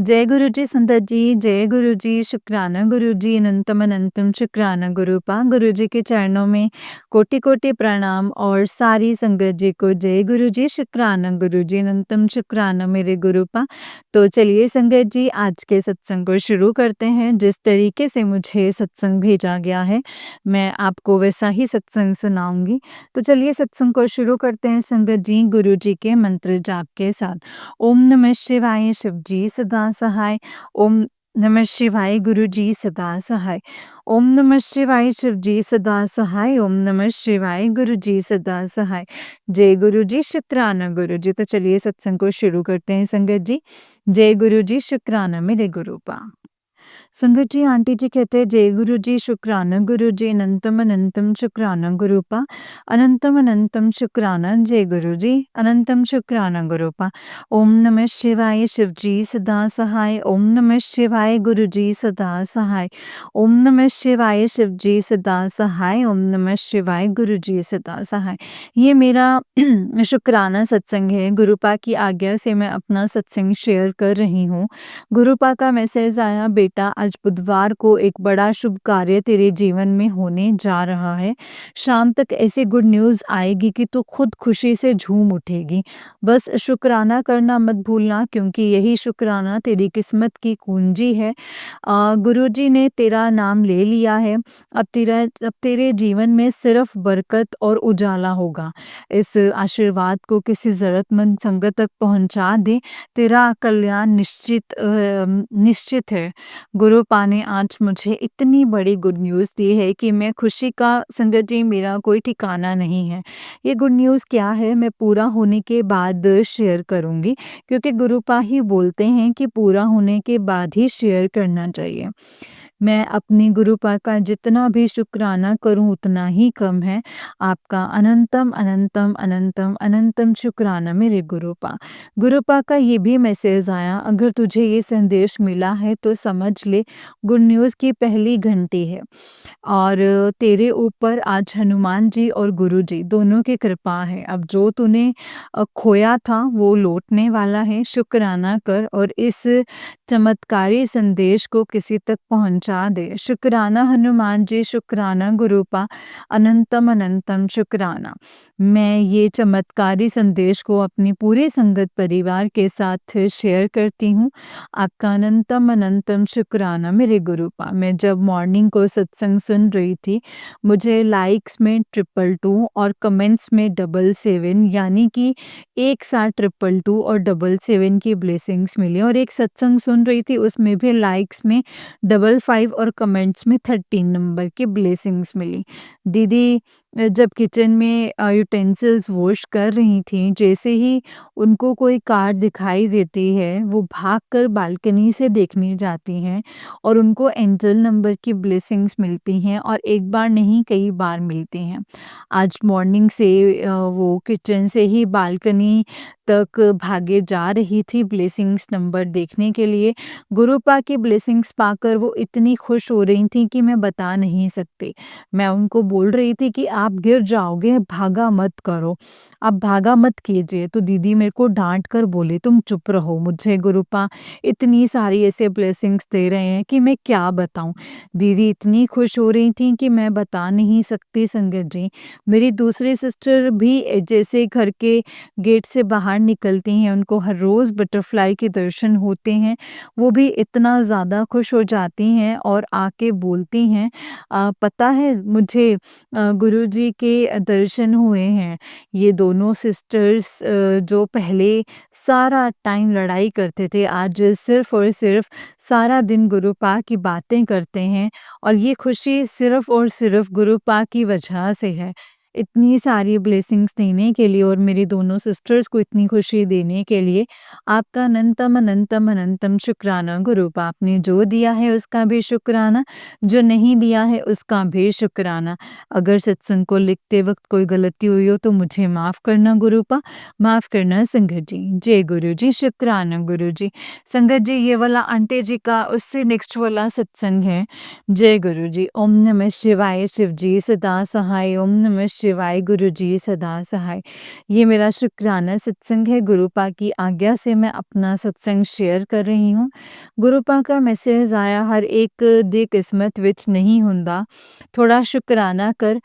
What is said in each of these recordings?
जय गुरु जी संगत जी, जय गुरु जी, शुक्राना गुरु जी, अनंतम अनंतम शुक्राना गुरुपा। गुरु जी के चरणों में कोटि-कोटि प्रणाम और सारी संगत जी को जय गुरु जी, शुक्राना गुरु जी, अनंतम शुक्राना मेरे गुरुपा। तो चलिए संगत जी आज के सत्संग को शुरू करते हैं। जिस तरीके से मुझे सत्संग भेजा गया है, मैं आपको वैसा ही सत्संग सुनाऊँगी। तो चलिए सत्संग को शुरू करते हैं संगत जी, गुरु जी के मंत्र जाप के साथ। ओम नमः शिवाय शिव जी सदा सहाय। ओम नमः शिवाय गुरु जी सदा सहाय। ओम नमः शिवाय शिव जी सदा सहाय। ओम नमः शिवाय गुरु जी सदा सहाय। जय गुरु जी, शुक्राना गुरु जी। तो चलिए सत्संग को शुरू करते हैं संगत जी। जय गुरु जी, शुक्राना मेरे गुरुपा। संगत जी आंटी जी कहते हैं जय गुरु जी, शुक्राना गुरु जी, अनंतम अनंतम शुक्राना गुरुपा। अनंतम अनंतम शुक्राना जय गुरु जी, अनंतम शुक्राना गुरुपा। ओम नमः शिवाय शिव जी सदा सहाय। ओम नमः शिवाय गुरु जी सदा सहाय। ओम नमः शिवाय शिव जी सदा सहाय। ओम नमः शिवाय गुरु जी सदा सहाय। ये मेरा शुक्राना सत्संग है। गुरुपा की आज्ञा से मैं अपना सत्संग शेयर कर रही हूँ। गुरुपा का मैसेज आया, बेटा आज बुधवार को एक बड़ा शुभ कार्य तेरे जीवन में होने जा रहा है। शाम तक ऐसी गुड न्यूज़ आएगी कि तू खुद खुशी से झूम उठेगी। बस शुक्राना करना मत भूलना, क्योंकि यही शुक्राना तेरी किस्मत की कुंजी है। गुरुजी ने तेरा नाम ले लिया है। अब तेरे जीवन में सिर्फ बरकत और उजाला होगा। इस आशीर्वाद को किसी ज़रूरतमंद संगत तक पहुँचा दे, तेरा कल्याण निश्चित है। गुरुपा ने आज मुझे इतनी बड़ी गुड न्यूज़ दी है कि मैं खुशी का संगत जी मेरा कोई ठिकाना नहीं है। ये गुड न्यूज़ क्या है मैं पूरा होने के बाद शेयर करूँगी, क्योंकि गुरुपा ही बोलते हैं कि पूरा होने के बाद ही शेयर करना चाहिए। मैं अपनी गुरुपा का जितना भी शुक्राना करूं उतना ही कम है। आपका अनंतम अनंतम अनंतम अनंतम शुक्राना मेरे गुरुपा। गुरुपा का ये भी मैसेज आया, अगर तुझे ये संदेश मिला है तो समझ ले, गुड न्यूज़ की पहली घंटी है और तेरे ऊपर आज हनुमान जी और गुरु जी दोनों की कृपा है। अब जो तूने खोया था वो लौटने वाला है। शुक्राना कर और इस चमत्कारी संदेश को किसी तक पहुंचा दे। शुक्राना हनुमान जी, शुक्राना गुरुपा, अनंतम अनंतम शुक्राना। मैं ये चमत्कारी संदेश को अपनी पूरे संगत परिवार के साथ शेयर करती हूँ। आपका अनंतम अनंतम शुक्राना मेरे गुरुपा। मैं जब मॉर्निंग को सत्संग सुन रही थी, मुझे लाइक्स में 222 और कमेंट्स में 777, यानी कि एक साथ 222 और 777 की ब्लेसिंग्स मिली। और एक सत्संग सुन रही थी, उसमें भी लाइक्स में 55 और कमेंट्स में 13 नंबर की ब्लेसिंग्स मिली। दीदी जब किचन में यूटेंसिल्स वॉश कर रही थीं, जैसे ही उनको कोई कार दिखाई देती है, वो भागकर बालकनी से देखने जाती हैं और उनको एंजल नंबर की ब्लेसिंग्स मिलती हैं, और एक बार नहीं कई बार मिलती हैं। आज मॉर्निंग से वो किचन से ही बालकनी तक भागे जा रही थी ब्लेसिंग्स नंबर देखने के लिए। गुरुपा की ब्लेसिंग्स पाकर वो इतनी खुश हो रही थी कि मैं बता नहीं सकती। मैं उनको बोल रही थी कि आप गिर जाओगे, भागा मत करो, आप भागा मत कीजिए। तो दीदी मेरे को डांट कर बोले, तुम चुप रहो, मुझे गुरुपा इतनी सारी ऐसे ब्लेसिंग्स दे रहे हैं कि मैं क्या बताऊं। दीदी इतनी खुश हो रही थी कि मैं बता नहीं सकती संगत जी। मेरी दूसरी सिस्टर भी जैसे घर के गेट से बाहर निकलती हैं, उनको हर रोज़ बटरफ्लाई के दर्शन होते हैं, वो भी इतना ज़्यादा खुश हो जाती हैं और आके बोलती हैं, पता है मुझे गुरुजी के दर्शन हुए हैं। ये दोनों सिस्टर्स जो पहले सारा टाइम लड़ाई करते थे, आज सिर्फ़ और सिर्फ़ सारा दिन गुरुपा की बातें करते हैं, और ये खुशी सिर्फ़ और सिर्फ़ गुरुपा की वजह से है। इतनी सारी ब्लेसिंग्स देने के लिए और मेरी दोनों सिस्टर्स को इतनी खुशी देने के लिए आपका अनंतम अनंतम अनंतम शुक्राना गुरुपा। आपने जो दिया है उसका भी शुक्राना, जो नहीं दिया है उसका भी शुक्राना। अगर सत्संग को लिखते वक्त कोई गलती हुई हो तो मुझे माफ़ करना गुरुपा, माफ़ करना संगत जी। जय गुरु जी, शुक्राना गुरु जी। संगत जी ये वाला आंटी जी का उससे नेक्स्ट वाला सत्संग है। जय गुरु जी। ओम नमः शिवाय शिव जी सदा सहाय। ओम नमः शिवाय गुरुजी सदा सहाय। ये मेरा शुक्राना सत्संग है, गुरुपा की आज्ञा से मैं अपना सत्संग शेयर कर रही हूँ। गुरुपा का मैसेज आया, हर एक ਦੀ किस्मत ਵਿੱਚ नहीं ਹੁੰਦਾ। थोड़ा शुक्राना कर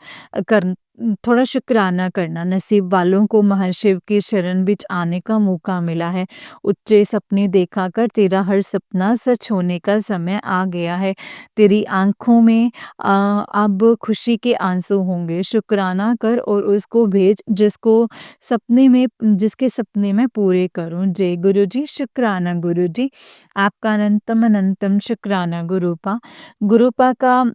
थोड़ा शुक्राना करना, नसीब वालों को महाशिव की शरण ਵਿੱਚ आने का मौका मिला है। उच्चे सपने देखा कर तेरा हर सपना सच होने का समय आ गया है। तेरी आँखों में अब खुशी के आंसू होंगे। शुक्राना कर और उसको भेज जिसके सपने मैं पूरे करूँ। जय गुरुजी, शुक्राना गुरुजी। आपका अनंतम अनंतम शुक्राना गुरुपा। गुरुपा का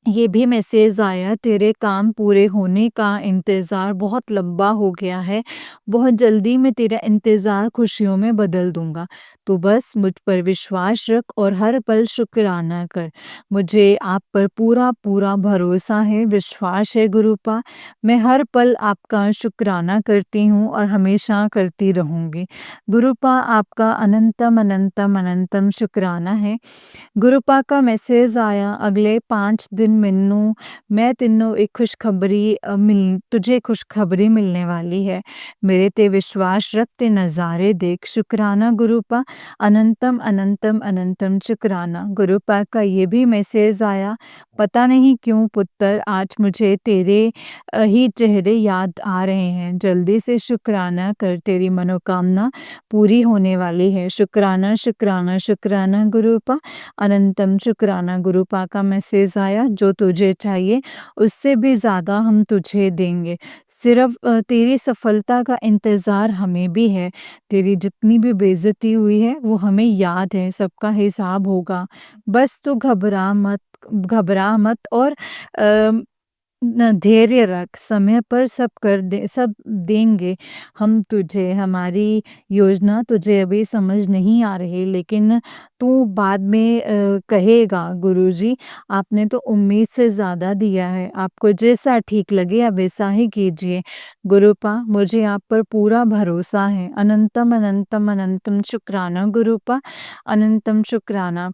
ये भी मैसेज आया, तेरे काम पूरे होने का इंतज़ार बहुत लंबा हो गया है। बहुत जल्दी मैं तेरा इंतज़ार खुशियों में बदल दूँगा। तो बस मुझ पर विश्वास रख और हर पल शुक्राना कर। मुझे आप पर पूरा भरोसा है, विश्वास है गुरुपा। मैं हर पल आपका शुक्राना करती हूँ और हमेशा करती रहूँगी। गुरुपा आपका अनंतम अनंतम अनंतम शुक्राना है। ਗੁਰੂਪਾ का मैसेज आया, अगले 5 दिन मैं ਤੈਨੂੰ एक तुझे खुशखबरी मिलने वाली है। मेरे ते विश्वास रख ते नज़ारे देख। शुक्राना गुरुपा, अनंतम अनंतम अनंतम शुक्राना। गुरुपा का ये भी मैसेज आया, पता नहीं क्यों पुत्र आज मुझे तेरे ही चेहरे याद आ रहे हैं। जल्दी से शुक्राना कर, तेरी मनोकामना पूरी होने वाली है। शुक्राना शुक्राना शुक्राना गुरुपा, अनंतम शुक्राना। गुरुपा का मैसेज आया, जो तुझे चाहिए उससे भी ज़्यादा हम तुझे देंगे। सिर्फ तेरी सफलता का इंतज़ार हमें भी है। तेरी जितनी भी बेइज्जती हुई है वो हमें याद है, सबका हिसाब होगा। बस तू घबरा मत और धैर्य रख, समय पर सब देंगे हम तुझे। हमारी योजना तुझे अभी समझ नहीं आ रही, लेकिन तू बाद में कहेगा गुरुजी आपने तो उम्मीद से ज़्यादा दिया है, आपको जैसा ठीक लगे आप वैसा ही कीजिए। गुरुपा मुझे आप पर पूरा भरोसा है। अनंतम अनंतम अनंतम शुक्राना गुरुपा, अनंतम शुक्राना।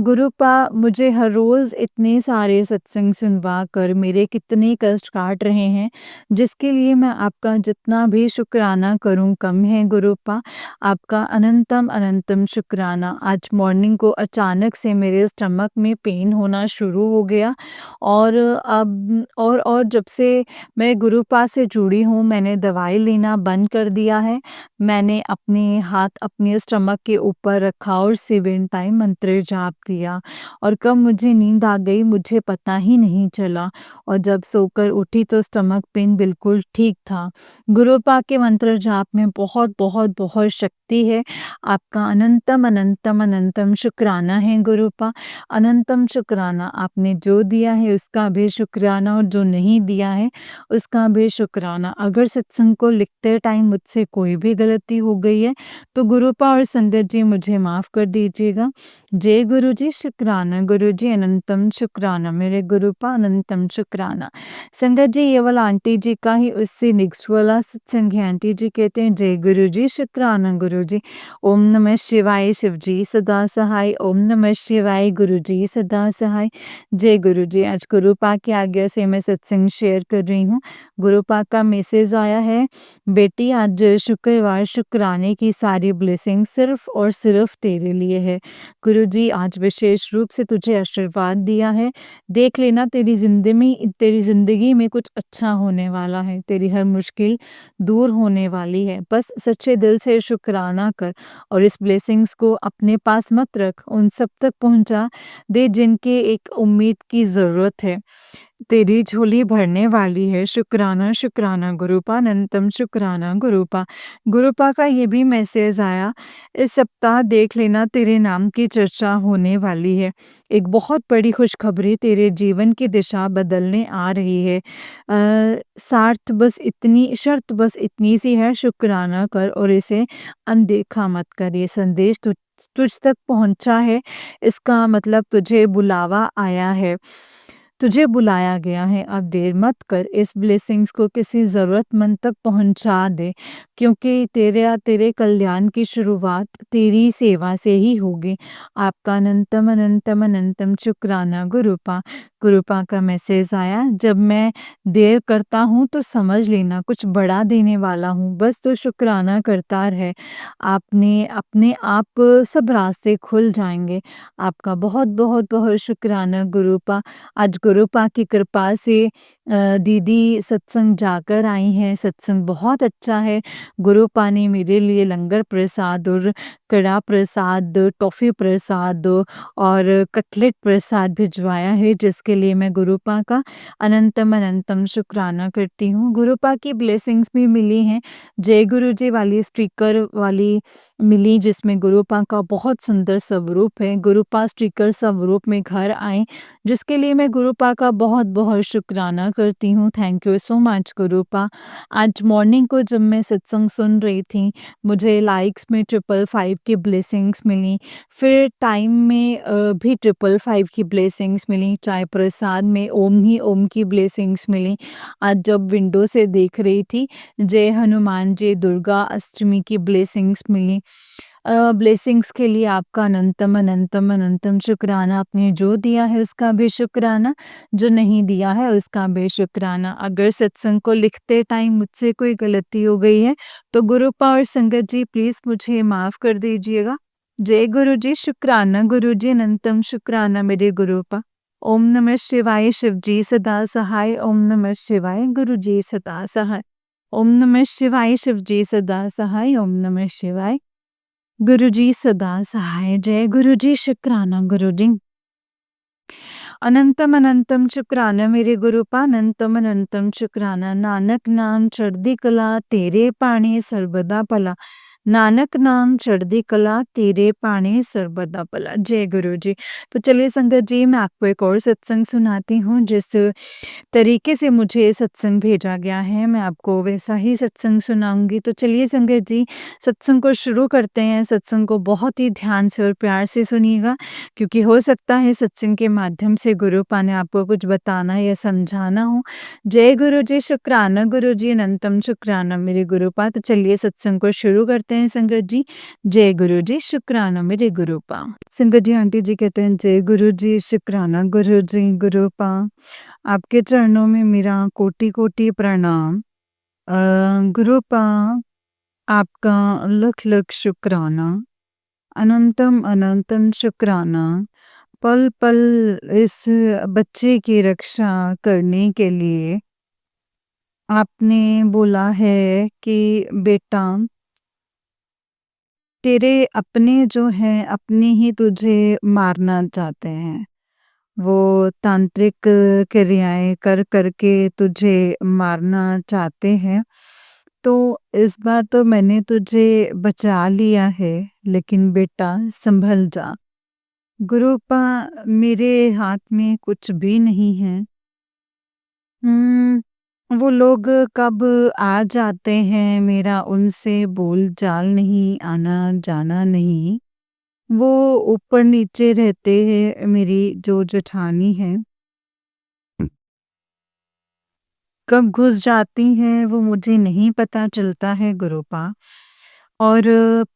गुरुपा मुझे हर रोज़ इतने सारे सत्संग सुनवा कर मेरे कितने कष्ट काट रहे हैं, जिसके लिए मैं आपका जितना भी शुक्राना करूं कम है गुरुपा। आपका अनंतम अनंतम शुक्राना। आज मॉर्निंग को अचानक से मेरे स्टमक में पेन होना शुरू हो गया और जब से मैं गुरुपा से जुड़ी हूँ मैंने दवाई लेना बंद कर दिया है। मैंने अपने हाथ अपने स्टमक के ऊपर रखा और 7 टाइम मंत्र जाप किया और कब मुझे नींद आ गई मुझे पता ही नहीं चला और जब सोकर उठी तो स्टमक पेन बिल्कुल ठीक था। गुरुपा के मंत्र जाप में बहुत बहुत बहुत शक्ति है। आपका अनंतम अनंतम अनंतम शुक्राना है गुरुपा, अनंतम शुक्राना। आपने जो दिया है उसका भी शुक्राना और जो नहीं दिया है उसका भी शुक्राना। अगर सत्संग को लिखते टाइम मुझसे कोई भी गलती हो गई है तो गुरुपा और संगत जी मुझे माफ़ कर दीजिएगा। जय गुरुजी, शुक्राना गुरुजी, अनंतम शुक्राना। मेरे गुरुपा अनंतम शुक्राना। संगत जी ये वाला आंटी जी का ही उससे नेक्स्ट वाला सत्संग है। आंटी जी कहते हैं, जय गुरुजी, शुक्राना गुरुजी। ओम नमः शिवाय, शिवजी सदा सहाय। ओम नमः शिवाय, गुरुजी सदा सहाय। जय गुरुजी। आज गुरुपा की आज्ञा से मैं सत्संग शेयर कर रही हूँ। गुरुपा का मैसेज आया है, बेटी आज शुक्रवार शुक्राने की सारी ब्लेसिंग सिर्फ और सिर्फ तेरे लिए है। गुरुजी आज विशेष रूप से तुझे आशीर्वाद दिया है। देख लेना तेरी ज़िंदगी में कुछ अच्छा होने वाला है। तेरी हर मुश्किल दूर होने वाली है। बस सच्चे दिल से शुक्राना कर और इस ब्लेसिंग्स को अपने पास मत रख, उन सब तक पहुँचा दे जिनके एक उम्मीद की ज़रूरत है। तेरी झोली भरने वाली है। शुक्राना शुक्राना गुरुपा, अनंतम शुक्राना गुरुपा। गुरुपा का ये भी मैसेज आया, इस सप्ताह देख लेना तेरे नाम की चर्चा होने वाली है। एक बहुत बड़ी खुशखबरी तेरे जीवन की दिशा बदलने आ रही है। शर्त बस इतनी सी है, शुक्राना कर और इसे अनदेखा मत कर। ये संदेश तुझ तक पहुंचा है, इसका मतलब तुझे बुलाया गया है। अब देर मत कर, इस ब्लेसिंग्स को किसी ज़रूरतमंद तक पहुंचा दे, क्योंकि तेरे कल्याण की शुरुआत तेरी सेवा से ही होगी। आपका अनंतम अनंतम अनंतम शुक्राना गुरुपा। गुरुपा का मैसेज आया, जब मैं देर करता हूँ तो समझ लेना कुछ बड़ा देने वाला हूँ, बस तू शुक्राना करता रह। आपने अपने आप सब रास्ते खुल जाएँगे। आपका बहुत-बहुत बहुत शुक्राना गुरुपा। आज गुरुपा की कृपा से दीदी सत्संग जाकर आई हैं, सत्संग बहुत अच्छा है। गुरुपा ने मेरे लिए लंगर प्रसाद और कड़ा प्रसाद, टॉफ़ी प्रसाद और कटलेट प्रसाद भिजवाया है, जिसके लिए मैं गुरुपा का अनंतम अनंतम शुक्राना करती हूँ। गुरुपा की ब्लेसिंग्स भी मिली हैं, जय गुरु जी वाली स्टिकर वाली मिली, जिसमें गुरुपा का बहुत सुंदर स्वरूप है। गुरुपा स्टिकर स्वरूप में घर आए, जिसके लिए मैं गुरुपा का बहुत-बहुत शुक्राना करती हूँ। Thank you so much गुरुपा। आज मॉर्निंग को जब मैं सत्संग सुन रही थी, मुझे लाइक्स में 555 की ब्लेसिंग्स मिली, फिर टाइम में भी 555 की ब्लेसिंग्स मिली, चाय प्रसाद में ओम ही ओम की ब्लेसिंग्स मिली। आज जब विंडो से देख रही थी, जय हनुमान जय दुर्गा अष्टमी की ब्लेसिंग्स मिली। ब्लेसिंग्स के लिए आपका अनंतम अनंतम अनंतम शुक्राना। आपने जो दिया है उसका भी शुक्राना, जो नहीं दिया है उसका भी शुक्राना। अगर सत्संग को लिखते टाइम मुझसे कोई गलती हो गई है तो गुरुपा और संगत जी प्लीज़ मुझे माफ़ कर दीजिएगा। जय गुरु जी, शुक्राना गुरु जी, अनंतम शुक्राना मेरे गुरुपा। ओम नमः शिवाय, शिव जी सदा सहाय। ओम नमः शिवाय, गुरु जी सदा सहाय। ओम नमः शिवाय, शिव जी सदा सहाय। ओम नमः शिवाय, गुरु जी सदा सहाय। जय गुरु जी, शुक्राना गुरु जी। अनंतम अनंतम शुक्राना मेरे गुरुपा, अनंतम अनंतम शुक्राना। नानक नाम चढ़दी कला, तेरे पाणी सर्वदा भला। नानक नाम चढ़दी कला, तेरे पाणी सर्वदा भला। जय गुरु जी। तो चलिए संगत जी, मैं आपको एक और सत्संग सुनाती हूँ, जिस तरीके से मुझे सत्संग भेजा गया है, मैं आपको वैसा ही सत्संग सुनाऊँगी। तो चलिए संगत जी, सत्संग को शुरू करते हैं। सत्संग को बहुत ही ध्यान से और प्यार से सुनिएगा, क्योंकि हो सकता है सत्संग के माध्यम से गुरुपा ने आपको कुछ बताना या समझाना हो। जय गुरु जी, शुक्राना गुरु जी, अनंतम शुक्राना मेरे गुरुपा। तो चलिए सत्संग को शुरू करते हैं संगत जी। जय गुरु जी, शुक्राना मेरे गुरुपा। संगत जी, आंटी जी कहते हैं जय गुरु जी, शुक्राना गुरु जी, गुरुपा। आपके चरणों में मेरा कोटि-कोटि प्रणाम। गुरुपा, आपका लख-लख शुक्राना, अनंतम अनंतम शुक्राना। पल-पल इस बच्चे की रक्षा करने के लिए आपने बोला है कि बेटा, तेरे अपने जो हैं, अपने ही तुझे मारना चाहते हैं। वो तांत्रिक क्रियाएँ कर के तुझे मारना चाहते हैं। तो इस बार तो मैंने तुझे बचा लिया है, लेकिन बेटा सँभल जा। गुरुपा, मेरे हाथ में कुछ भी नहीं है। वो लोग कब आ जाते हैं, मेरा उनसे बोल-चाल नहीं, आना-जाना नहीं। वो ऊपर-नीचे रहते हैं, मेरी जो जेठानी है। कब घुस जाती हैं वो मुझे नहीं पता चलता है गुरुपा। और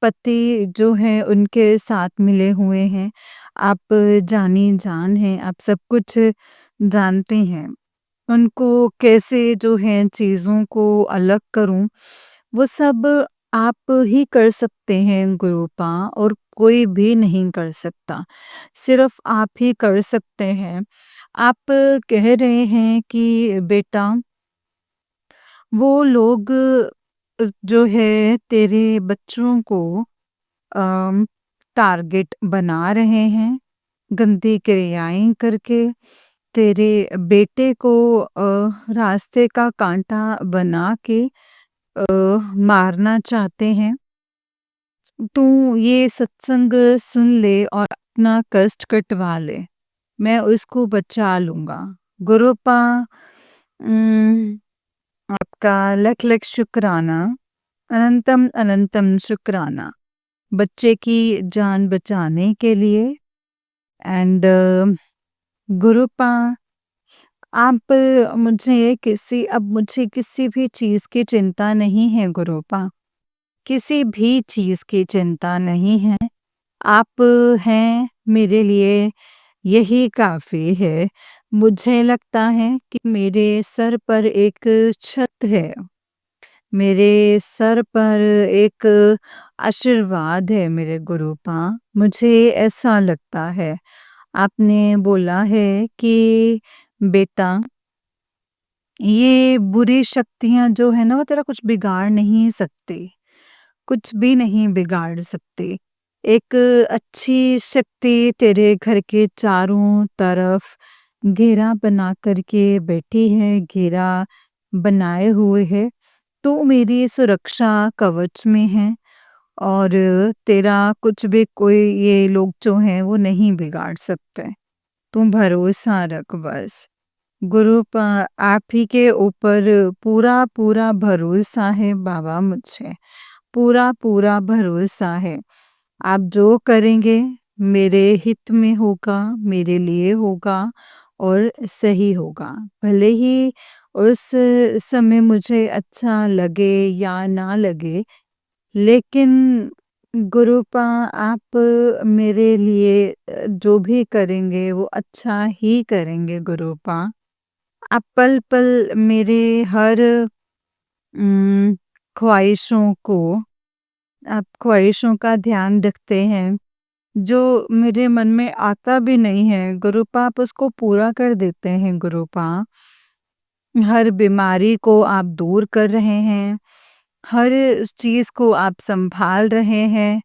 पति जो है उनके साथ मिले हुए हैं। आप जानी-जान हैं, आप सब कुछ जानते हैं। उनको कैसे जो है चीज़ों को अलग करूँ, वो सब आप ही कर सकते हैं गुरुपा, और कोई भी नहीं कर सकता। सिर्फ़ आप ही कर सकते हैं। आप कह रहे हैं कि बेटा, वो लोग जो है तेरे बच्चों को अम, टारगेट बना रहे हैं, गंदी क्रियाएँ करके तेरे बेटे को रास्ते का कांटा बना के मारना चाहते हैं। तू ये सत्संग सुन ले और अपना कष्ट कटवा ले, मैं उसको बचा लूँगा। गुरुपा, उम, आपका लख-लख शुक्राना, अनंतम अनंतम शुक्राना, बच्चे की जान बचाने के लिए। एंड गुरुपा, आप मुझे किसी भी चीज़ की चिंता नहीं है गुरुपा, किसी भी चीज़ की चिंता नहीं है। आप हैं मेरे लिए, यही काफ़ी है। मुझे लगता है कि मेरे सर पर एक छत है। मेरे सर पर एक आशीर्वाद है मेरे गुरुपा, मुझे ऐसा लगता है। आपने बोला है कि बेटा, ये बुरी शक्तियाँ जो है ना वो तेरा कुछ बिगाड़ नहीं सकती, कुछ भी नहीं बिगाड़ सकती। एक अच्छी शक्ति तेरे घर के चारों तरफ घेरा बना कर के बैठी है, घेरा बनाए हुए है। तू मेरी सुरक्षा कवच में है और तेरा कुछ भी कोई ये लोग जो हैं वो नहीं बिगाड़ सकते। तू भरोसा रख बस। गुरु पा आप ही के ऊपर पूरा-पूरा भरोसा है बाबा मुझे। पूरा-पूरा भरोसा है। आप जो करेंगे मेरे हित में होगा, मेरे लिए होगा और सही होगा। भले ही उस समय मुझे अच्छा लगे या ना लगे, लेकिन गुरुपा आप मेरे लिए जो भी करेंगे वो अच्छा ही करेंगे गुरुपा। आप पल-पल मेरे हर उम, ख्वाहिशों को आप ख्वाहिशों का ध्यान रखते हैं। जो मेरे मन में आता भी नहीं है, गुरुपा आप उसको पूरा कर देते हैं गुरुपा। हर बीमारी को आप दूर कर रहे हैं, हर चीज़ को आप सँभाल रहे हैं।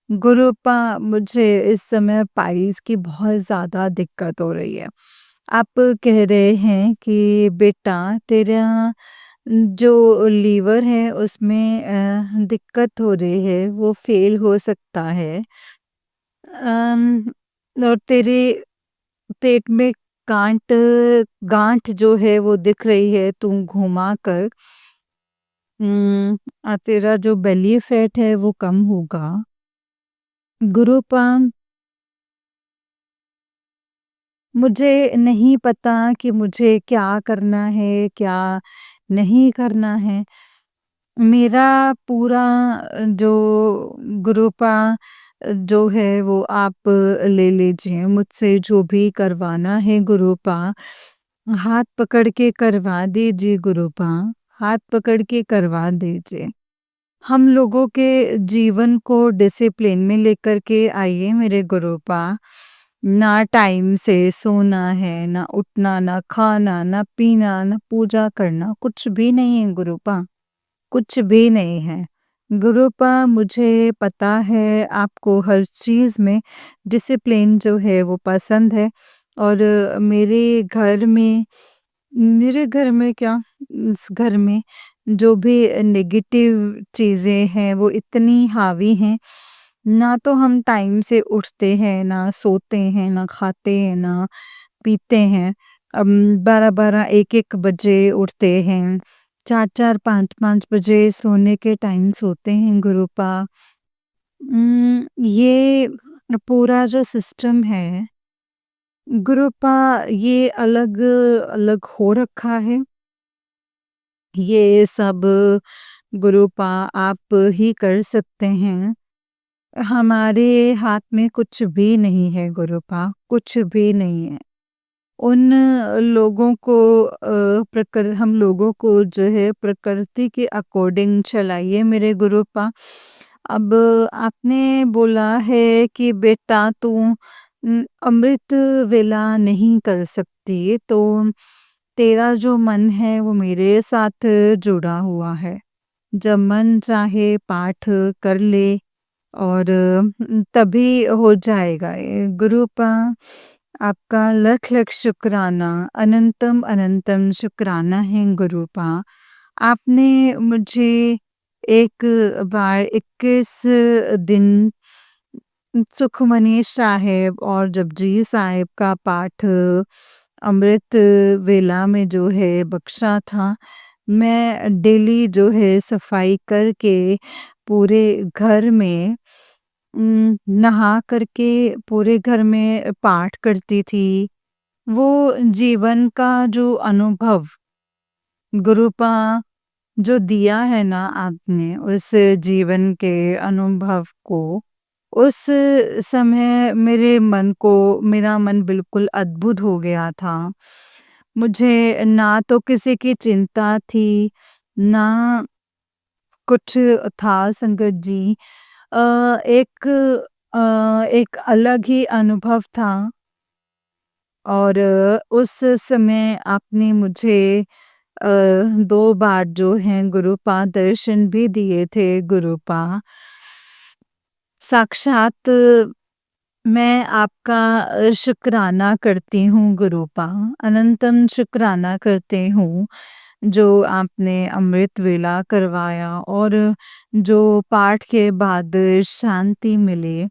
गुरुपा मुझे इस समय पाइल्स की बहुत ज़्यादा दिक्कत हो रही है। आप कह रहे हैं कि बेटा तेरा जो लीवर है उसमें दिक्कत हो रही है, वो फ़ेल हो सकता है। और तेरे पेट में गाँठ गाँठ जो है वो दिख रही है, तू घुमा कर तेरा जो बेली फैट है वो कम होगा। गुरुपा मुझे नहीं पता कि मुझे क्या करना है, क्या नहीं करना है। मेरा पूरा जो गुरुपा जो है वो आप ले लीजिए। मुझसे जो भी करवाना है गुरुपा, हाथ पकड़ के करवा दीजिए गुरुपा, हाथ पकड़ के करवा दीजिए। हम लोगों के जीवन को डिसिप्लिन में लेकर के आइए मेरे गुरुपा। ना टाइम से सोना है, ना उठना, ना खाना, ना पीना, ना पूजा करना, कुछ भी नहीं है गुरुपा, कुछ भी नहीं है। गुरुपा मुझे पता है आपको हर चीज़ में डिसिप्लिन जो है वो पसंद है और मेरे घर में क्या, इस घर में जो भी नेगेटिव चीज़ें हैं वो इतनी हावी हैं। ना तो हम टाइम से उठते हैं, ना सोते हैं, ना खाते हैं, ना पीते हैं। 12-12, 1-1 बजे उठते हैं। 4-4, 5-5 बजे सोने के टाइम सोते हैं गुरुपा। ये पूरा जो सिस्टम है गुरुपा, ये अलग-अलग हो रखा है। ये सब गुरुपा आप ही कर सकते हैं। हमारे हाथ में कुछ भी नहीं है गुरुपा, कुछ भी नहीं है। उन लोगों को हम लोगों को जो है प्रकृति के अकॉर्डिंग चलाइए मेरे गुरुपा। अब आपने बोला है कि बेटा तू अमृत वेला नहीं कर सकती, तो तेरा जो मन है वो मेरे साथ जुड़ा हुआ है। जब मन चाहे पाठ कर ले और तभी हो जाएगा ये। गुरुपा आपका लख लख शुक्राना, अनंतम अनंतम शुक्राना है गुरुपा। आपने मुझे एक बार 21 दिन सुखमनी साहिब और जपजी साहिब का पाठ अमृत वेला में जो है बख्शा था। मैं डेली जो है सफाई करके पूरे घर में नहा करके पूरे घर में पाठ करती थी। वो जीवन का जो अनुभव गुरुपा जो दिया है ना आपने, उस जीवन के अनुभव को उस समय मेरा मन बिल्कुल अद्भुत हो गया था। मुझे ना तो किसी की चिंता थी, ना कुछ था संगत जी। अ, एक एक अलग ही अनुभव था और उस समय आपने मुझे 2 बार जो हैं गुरुपा दर्शन भी दिए थे गुरुपा। साक्षात मैं आपका शुक्राना करती हूँ गुरुपा, अनंतम शुक्राना करती हूँ, जो आपने अमृत वेला करवाया और जो पाठ के बाद शांति मिली,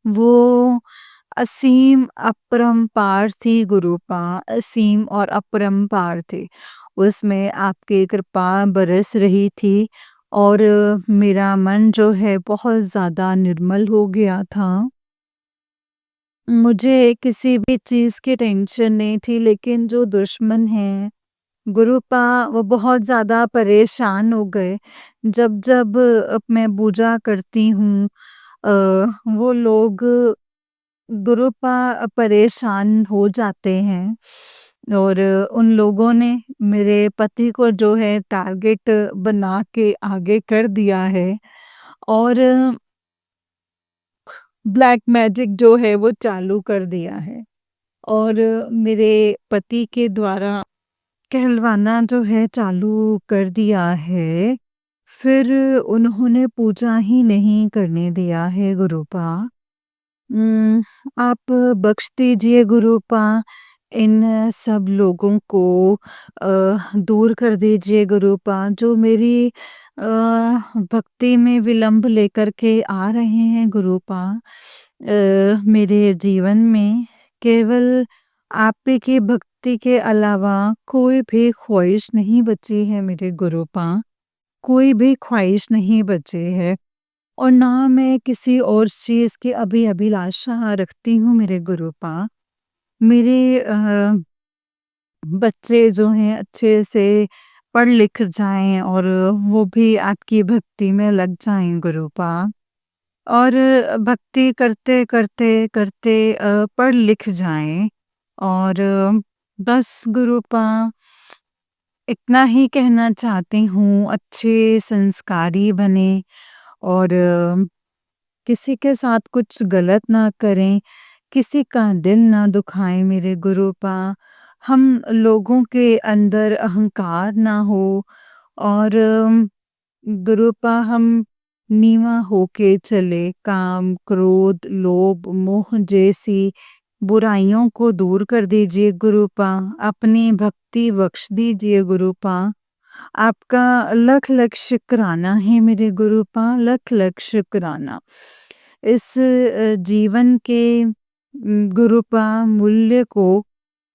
वो असीम अपरंपार थी गुरुपा, असीम और अपरंपार थी। उसमें आपकी कृपा बरस रही थी और मेरा मन जो है बहुत ज़्यादा निर्मल हो गया था। मुझे किसी भी चीज़ की टेंशन नहीं थी, लेकिन जो दुश्मन हैं गुरुपा, वो बहुत ज़्यादा परेशान हो गए। जब मैं पूजा करती हूँ, अ, वो लोग गुरुपा परेशान हो जाते हैं और उन लोगों ने मेरे पति को जो है टारगेट बना के आगे कर दिया है और ब्लैक मैजिक जो है वो चालू कर दिया है और मेरे पति के द्वारा कहलवाना जो है चालू कर दिया है। फिर उन्होंने पूजा ही नहीं करने दिया है गुरुपा। आप बख्श दीजिए गुरुपा, इन सब लोगों को दूर कर दीजिए गुरुपा, जो मेरी भक्ति में विलंब लेकर के आ रहे हैं गुरुपा। मेरे जीवन में केवल आप ही की भक्ति के अलावा कोई भी ख्वाहिश नहीं बची है मेरे गुरुपा, कोई भी ख्वाहिश नहीं बची है। और ना मैं किसी और चीज़ की अभिलाषा रखती हूँ मेरे गुरुपा। मेरे बच्चे जो हैं अच्छे से पढ़ लिख जाएँ और वो भी आपकी भक्ति में लग जाएँ गुरुपा। और भक्ति करते पढ़ लिख जाएँ और बस गुरुपा इतना ही कहना चाहती हूँ, अच्छे संस्कारी बनें और किसी के साथ कुछ गलत ना करें, किसी का दिल ना दुखाएँ मेरे गुरुपा। हम लोगों के अंदर अहंकार ना हो और गुरुपा हम नीवा होके चले, काम, क्रोध, लोभ, मोह जैसी बुराइयों को दूर कर दीजिए गुरुपा, अपनी भक्ति बख्श दीजिए गुरुपा। आपका लख-लख शुक्राना है मेरे गुरुपा, लख-लख शुक्राना। इस जीवन के गुरुपा मूल्य को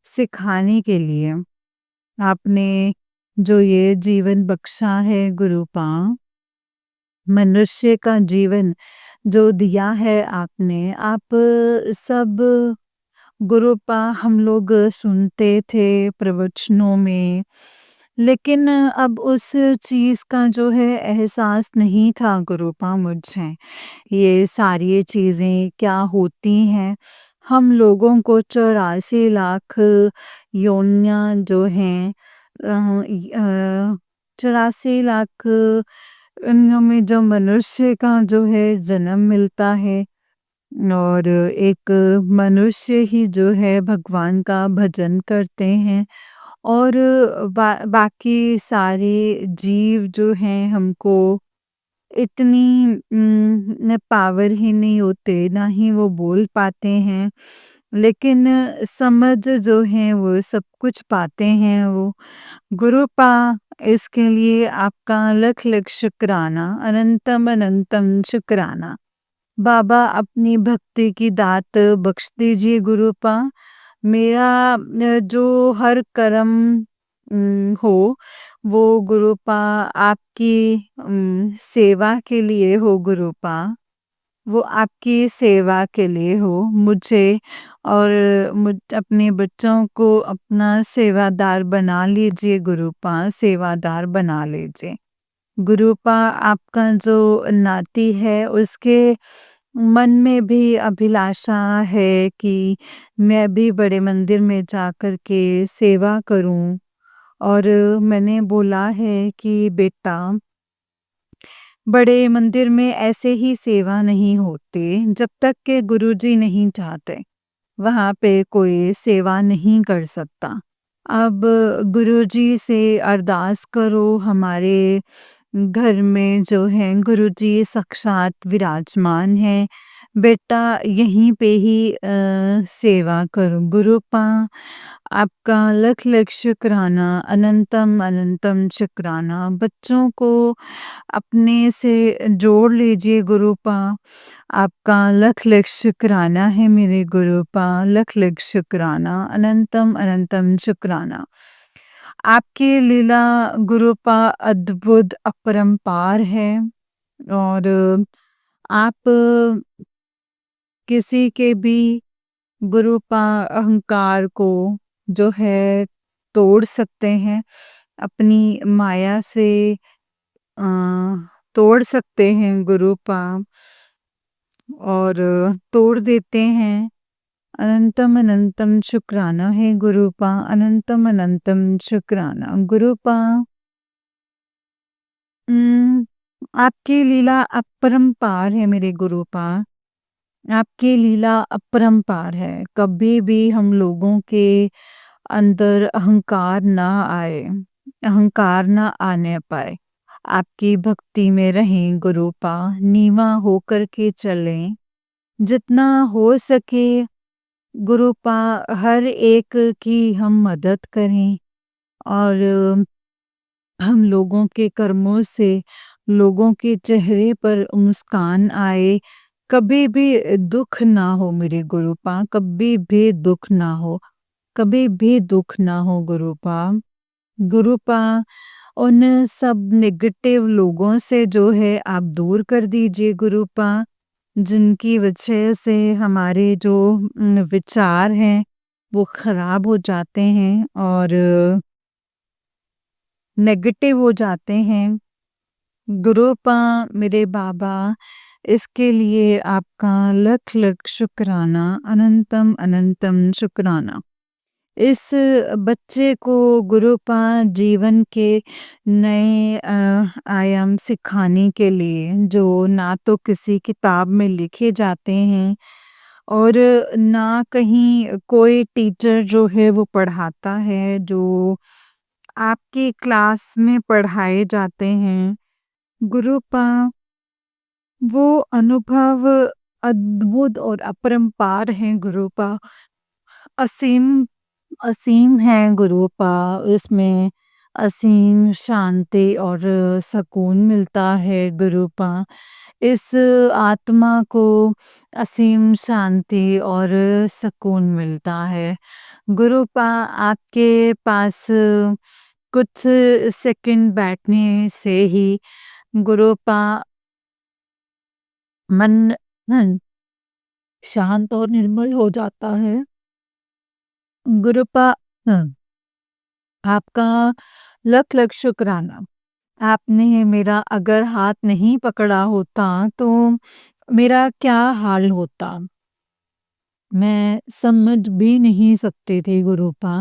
सिखाने के लिए आपने जो ये जीवन बख्शा है गुरुपा, मनुष्य का जीवन जो दिया है आपने, आप सब गुरुपा हम लोग सुनते थे प्रवचनों में, लेकिन अब उस चीज़ का जो है एहसास नहीं था गुरुपा मुझे। ये सारी चीज़ें क्या होती हैं, हम लोगों को 84 लाख योनियाँ जो हैं 84 लाख योनियों में जो मनुष्य का जो है जन्म मिलता है और एक मनुष्य ही जो है भगवान का भजन करते हैं और बाकी सारे जीव जो हैं हमको इतनी न पावर ही नहीं होते, ना ही वो बोल पाते हैं, लेकिन समझ जो है वो सब कुछ पाते हैं वो। गुरुपा इसके लिए आपका लख-लख शुक्राना, अनंतम अनंतम शुक्राना। बाबा अपनी भक्ति की दात बख्श दीजिए गुरुपा। मेरा जो हर कर्म हो वो गुरुपा आपकी सेवा के लिए हो गुरुपा। वो आपकी सेवा के लिए हो। मुझे और अपने बच्चों को अपना सेवादार बना लीजिए गुरुपा, सेवादार बना लीजिए। गुरुपा आपका जो नाती है उसके मन में भी अभिलाषा है कि मैं भी बड़े मंदिर में जाकर के सेवा करूं। और मैंने बोला है कि बेटा, बड़े मंदिर में ऐसे ही सेवा नहीं होते, जब तक के गुरुजी नहीं चाहते वहाँ पे कोई सेवा नहीं कर सकता। अब गुरुजी से अरदास करो, हमारे घर में जो है गुरुजी साक्षात विराजमान हैं। बेटा यहीं पे ही सेवा करो। गुरुपा आपका लख लख शुक्राना, अनंतम अनंतम शुक्राना। बच्चों को अपने से जोड़ लीजिए गुरुपा। आपका लख लख शुक्राना है मेरे गुरुपा, लख लख शुक्राना, अनंतम अनंतम शुक्राना। आपकी लीला गुरुपा अद्भुत अपरंपार है। और आप किसी के भी गुरुपा अहंकार को जो है तोड़ सकते हैं, अपनी माया से अ, तोड़ सकते हैं गुरुपा, और तोड़ देते हैं। अनंतम अनंतम शुक्राना है गुरुपा, अनंतम अनंतम शुक्राना गुरुपा। उम, आपकी लीला अपरंपार है मेरे गुरुपा, आपकी लीला अपरंपार है। कभी भी हम लोगों के अंदर अहंकार ना आए, अहंकार ना आने पाए। आपकी भक्ति में रहें गुरुपा, नीवा होकर के चलें। जितना हो सके गुरुपा हर एक की हम मदद करें, और हम लोगों के कर्मों से लोगों के चेहरे पर मुस्कान आए। कभी भी दुख ना हो मेरे गुरुपा, कभी भी दुख ना हो, कभी भी दुख ना हो गुरुपा। गुरुपा उन सब नेगेटिव लोगों से जो है आप दूर कर दीजिए गुरुपा, जिनकी वजह से हमारे जो विचार हैं वो खराब हो जाते हैं और नेगेटिव हो जाते हैं। गुरुपा मेरे बाबा, इसके लिए आपका लख लख शुक्राना, अनंतम अनंतम शुक्राना। इस बच्चे को गुरुपा जीवन के नए आयाम सिखाने के लिए, जो ना तो किसी किताब में लिखे जाते हैं और ना कहीं कोई टीचर जो है वो पढ़ाता है, जो आपकी क्लास में पढ़ाए जाते हैं। गुरुपा वो अनुभव अद्भुत और अपरंपार हैं गुरुपा, असीम असीम है गुरुपा। इसमें असीम शांति और सुकून मिलता है गुरुपा। इस आत्मा को असीम शांति और सुकून मिलता है। गुरुपा आपके पास कुछ सेकंड बैठने से ही गुरुपा मन शांत और निर्मल हो जाता है। गुरुपा आपका लख लख शुक्राना। आपने मेरा अगर हाथ नहीं पकड़ा होता तो मेरा क्या हाल होता, मैं समझ भी नहीं सकती थी गुरुपा,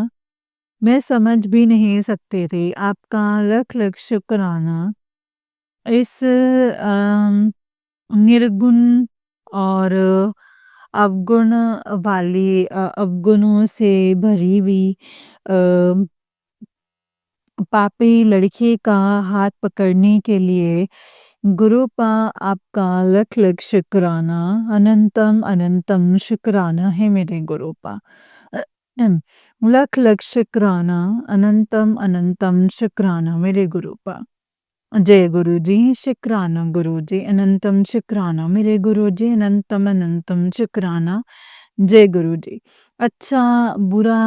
मैं समझ भी नहीं सकती थी। आपका लख लख शुक्राना। इस निर्गुण और अवगुण वाली अवगुणों से भरी हुई अ, पापी लड़के का हाथ पकड़ने के लिए गुरुपा आपका लख लख शुक्राना, अनंतम अनंतम शुक्राना है मेरे गुरुपा। लख लख शुक्राना, अनंतम अनंतम शुक्राना मेरे गुरुपा। जय गुरु जी, शुक्राना गुरु जी, अनंतम शुक्राना मेरे गुरु जी, अनंतम अनंतम शुक्राना। जय गुरु जी। अच्छा बुरा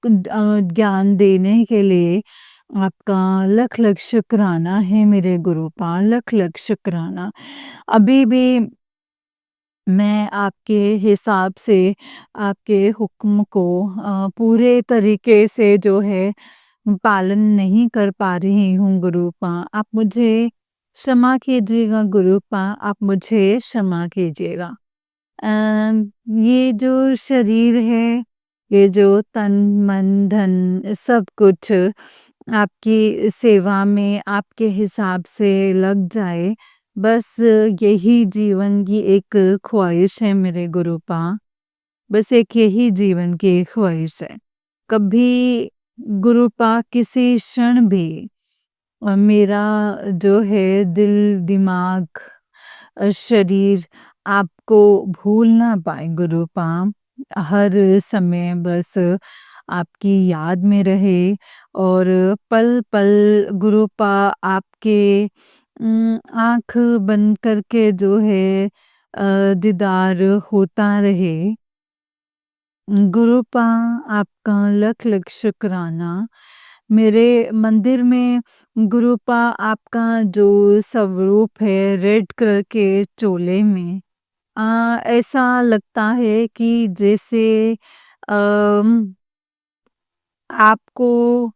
ज्ञान देने के लिए आपका लख लख शुक्राना है मेरे गुरुपा, लख लख शुक्राना। अभी भी मैं आपके हिसाब से आपके हुक्म को पूरे तरीके से जो है पालन नहीं कर पा रही हूँ गुरुपा, आप मुझे क्षमा कीजिएगा गुरुपा, आप मुझे क्षमा कीजिएगा। ये जो शरीर है, ये जो तन, मन, धन सब कुछ आपकी सेवा में आपके हिसाब से लग जाए, बस यही जीवन की एक ख्वाहिश है मेरे गुरुपा। बस एक यही जीवन की ख्वाहिश है। कभी गुरुपा किसी क्षण भी मेरा जो है दिल, दिमाग शरीर आपको भूल ना पाए गुरुपा। हर समय बस आपकी याद में रहे और पल-पल गुरुपा आपके आँख बंद करके जो है दीदार होता रहे। गुरुपा आपका लख-लख शुक्राना। मेरे मंदिर में गुरुपा आपका जो स्वरूप है रेड कलर के चोले में ऐसा लगता है कि जैसे अम, आपको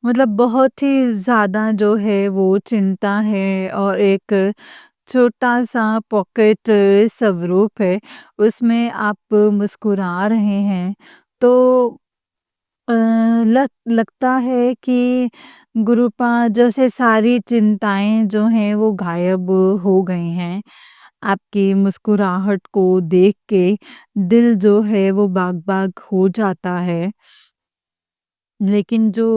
मतलब बहुत ही ज़्यादा जो है वो चिंता है और एक छोटा-सा पॉकेट स्वरूप है, उसमें आप मुस्कुरा रहे हैं। तो अ, लगता है कि गुरुपा जैसे सारी चिंताएँ जो हैं वो गायब हो गई हैं। आपकी मुस्कुराहट को देख के दिल जो है वो बाग-बाग हो जाता है। लेकिन जो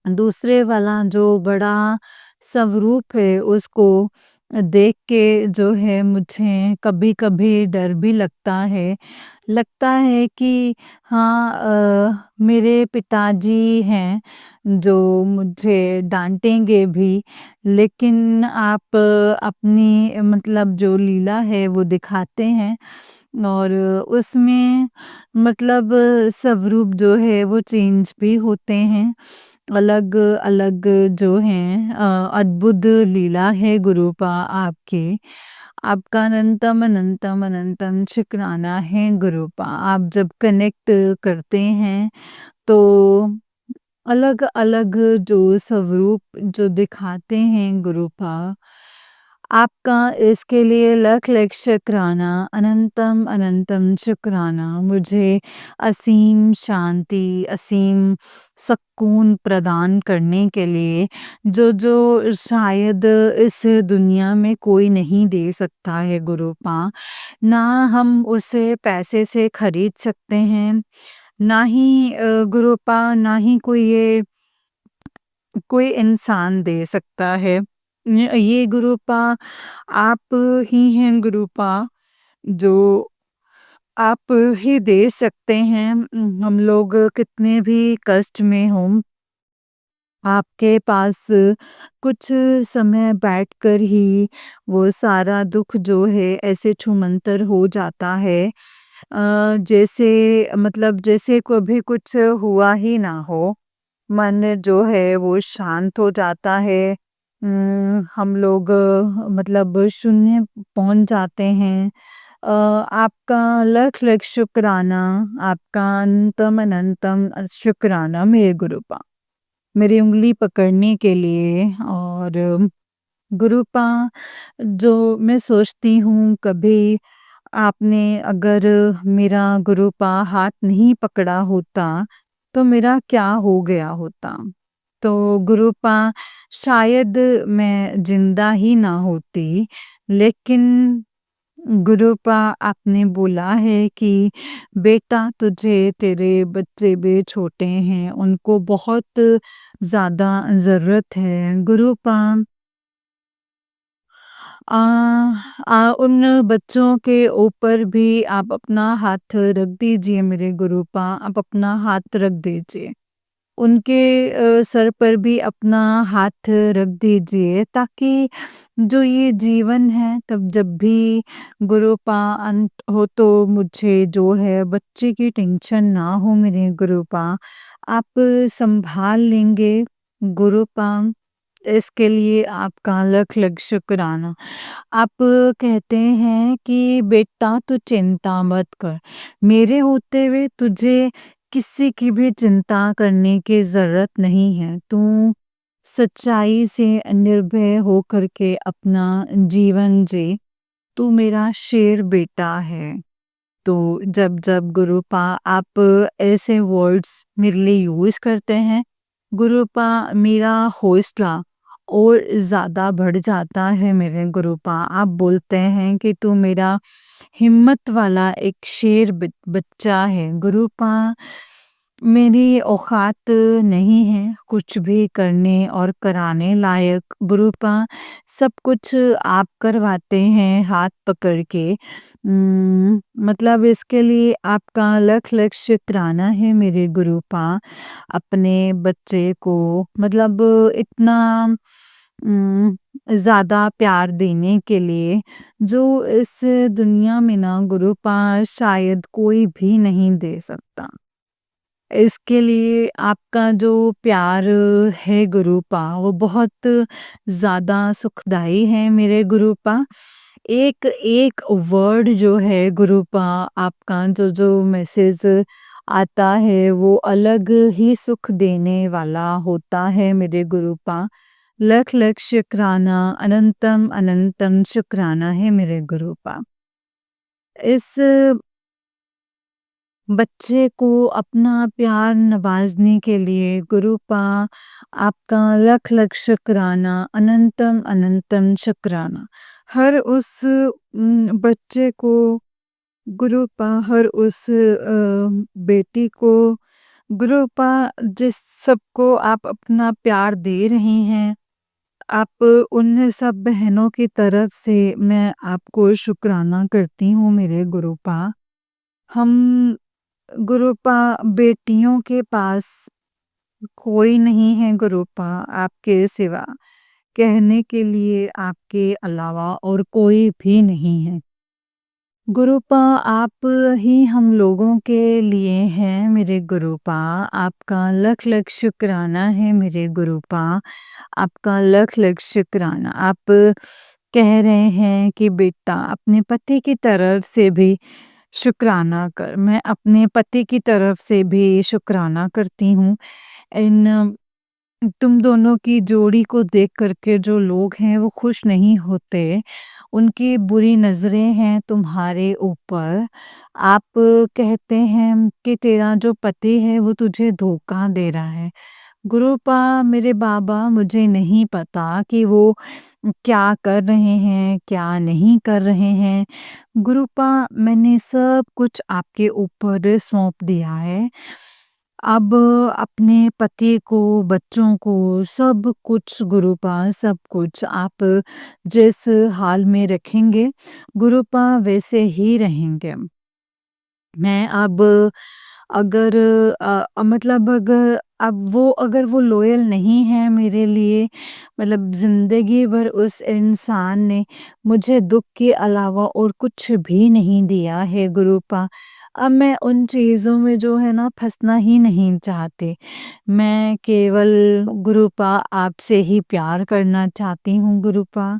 दूसरे वाला जो बड़ा स्वरूप है उसको देख के जो है मुझे कभी-कभी डर भी लगता है। लगता है कि हाँ मेरे पिताजी हैं जो मुझे डाँटेंगे भी, लेकिन आप अपनी मतलब जो लीला है वो दिखाते हैं और उसमें मतलब स्वरूप जो है वो चेंज भी होते हैं। अलग-अलग जो हैं अद्भुत लीला है गुरुपा आपकी। आपका अनंतम, अनंतम, अनंतम शुक्राना है गुरुपा। आप जब कनेक्ट करते हैं तो अलग-अलग जो स्वरूप जो दिखाते हैं गुरुपा, आपका इसके लिए लख-लख शुक्राना, अनंतम, अनंतम शुक्राना। मुझे असीम शांति, असीम सुकून प्रदान करने के लिए जो शायद इस दुनिया में कोई नहीं दे सकता है गुरुपा। ना हम उसे पैसे से खरीद सकते हैं, ना ही गुरुपा ना ही कोई इंसान दे सकता है। ये गुरुपा आप ही हैं गुरुपा जो आप ही दे सकते हैं। हम लोग कितने भी कष्ट में हों, आपके पास कुछ समय बैठकर ही वो सारा दुःख जो है ऐसे छूमंतर हो जाता है। जैसे मतलब जैसे कभी कुछ हुआ ही ना हो। मन जो है वो शांत हो जाता है। हम लोग मतलब शून्य पहुँच जाते हैं। आपका लख-लख शुक्राना, आपका अनंतम अनंतम शुक्राना मेरे गुरुपा। मेरी उँगली पकड़ने के लिए और गुरुपा जो मैं सोचती हूँ कभी आपने अगर मेरा गुरुपा हाथ नहीं पकड़ा होता, तो मेरा क्या हो गया होता? तो गुरुपा शायद मैं ज़िंदा ही ना होती, लेकिन गुरुपा आपने बोला है कि बेटा तुझे तेरे बच्चे भी छोटे हैं, उनको बहुत ज़्यादा ज़रूरत है। गुरुपा अ उन बच्चों के ऊपर भी आप अपना हाथ रख दीजिए मेरे गुरुपा, आप अपना हाथ रख दीजिए। उनके सर पर भी अपना हाथ रख दीजिए ताकि जो ये जीवन है तब जब भी गुरुपा अंत हो तो मुझे जो है बच्चे की टेंशन ना हो मेरे गुरुपा। आप सँभाल लेंगे गुरुपा, इसके लिए आपका लख-लख शुक्राना। आप कहते हैं कि बेटा तू चिंता मत कर, मेरे होते हुए तुझे किसी की भी चिंता करने की ज़रूरत नहीं है। तू सच्चाई से निर्भय होकर के अपना जीवन जी। तू मेरा शेर बेटा है। तो जब गुरुपा आप ऐसे वर्ड्स मेरे लिए यूज़ करते हैं, गुरुपा मेरा हौसला और ज़्यादा बढ़ जाता है मेरे गुरुपा। आप बोलते हैं कि तू मेरा हिम्मत वाला एक शेर बच्चा है। गुरुपा मेरी औकात नहीं है कुछ भी करने और कराने लायक। गुरुपा सब कुछ आप करवाते हैं हाथ पकड़ के। मतलब इसके लिए आपका लख लख शुक्राना है मेरे गुरुपा। अपने बच्चे को मतलब इतना ज़्यादा प्यार देने के लिए जो इस दुनिया में ना गुरुपा शायद कोई भी नहीं दे सकता। इसके लिए आपका जो प्यार है गुरुपा वो बहुत ज़्यादा सुखदाई है मेरे गुरुपा। एक एक वर्ड जो है गुरुपा आपका जो मैसेज आता है वो अलग ही सुख देने वाला होता है मेरे गुरुपा। लख लख शुक्राना अनंतम अनंतम शुक्राना है मेरे गुरुपा। इस बच्चे को अपना प्यार नवाज़ने के लिए गुरुपा आपका लख लख शुक्राना अनंतम अनंतम शुक्राना। हर उस बच्चे को गुरुपा हर उस बेटी को गुरुपा जिस सबको आप अपना प्यार दे रहे हैं, आप उन सब बहनों की तरफ से मैं आपको शुक्राना करती हूँ मेरे गुरुपा। हम गुरुपा बेटियों के पास कोई नहीं है गुरुपा आपके सिवा। कहने के लिए आपके अलावा और कोई भी नहीं है। गुरुपा आप ही हम लोगों के लिए हैं मेरे गुरुपा। आपका लख लख शुक्राना है मेरे गुरुपा। आपका लख लख शुक्राना। आप कह रहे हैं कि बेटा अपने पति की तरफ से भी शुक्राना कर। मैं अपने पति की तरफ से भी शुक्राना करती हूँ। इन तुम दोनों की जोड़ी को देख कर के जो लोग हैं वो खुश नहीं होते, उनकी बुरी नज़रें हैं तुम्हारे ऊपर। आप कहते हैं कि तेरा जो पति है वो तुझे धोखा दे रहा है। गुरुपा मेरे बाबा मुझे नहीं पता कि वो क्या कर रहे हैं, क्या नहीं कर रहे हैं। गुरुपा मैंने सब कुछ आपके ऊपर सौंप दिया है। अब अपने पति को, बच्चों को सब कुछ गुरुपा सब कुछ आप जिस हाल में रखेंगे, गुरुपा वैसे ही रहेंगे। मैं अब अगर मतलब अगर वो लॉयल नहीं है मेरे लिए मतलब ज़िंदगी भर उस इंसान ने मुझे दुःख के अलावा और कुछ भी नहीं दिया है गुरुपा। अब मैं उन चीज़ों में जो है ना फँसना ही नहीं चाहती। मैं केवल गुरुपा आपसे ही प्यार करना चाहती हूँ गुरुपा।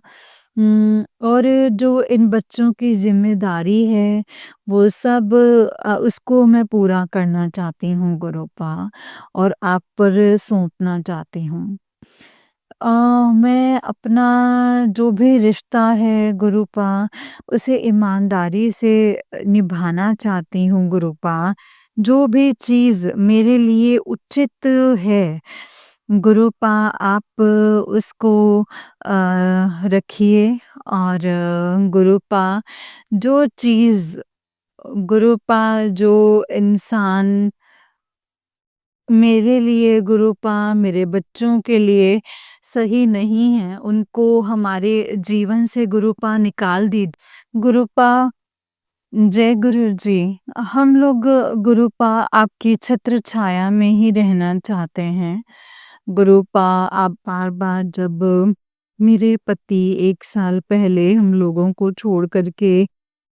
और जो इन बच्चों की ज़िम्मेदारी है वो सब उसको मैं पूरा करना चाहती हूँ गुरुपा और आप पर सौंपना चाहती हूँ। अ, मैं अपना जो भी रिश्ता है गुरुपा उसे ईमानदारी से निभाना चाहती हूँ गुरुपा। जो भी चीज़ मेरे लिए उचित है गुरुपा आप उसको रखिए और गुरुपा जो चीज़ गुरुपा जो इंसान मेरे लिए गुरुपा मेरे बच्चों के लिए सही नहीं है, उनको हमारे जीवन से गुरुपा निकाल दी गुरुपा जय गुरु जी। हम लोग गुरुपा आपकी छत्र छाया में ही रहना चाहते हैं। गुरुपा आप बार-बार जब मेरे पति 1 साल पहले हम लोगों को छोड़ कर के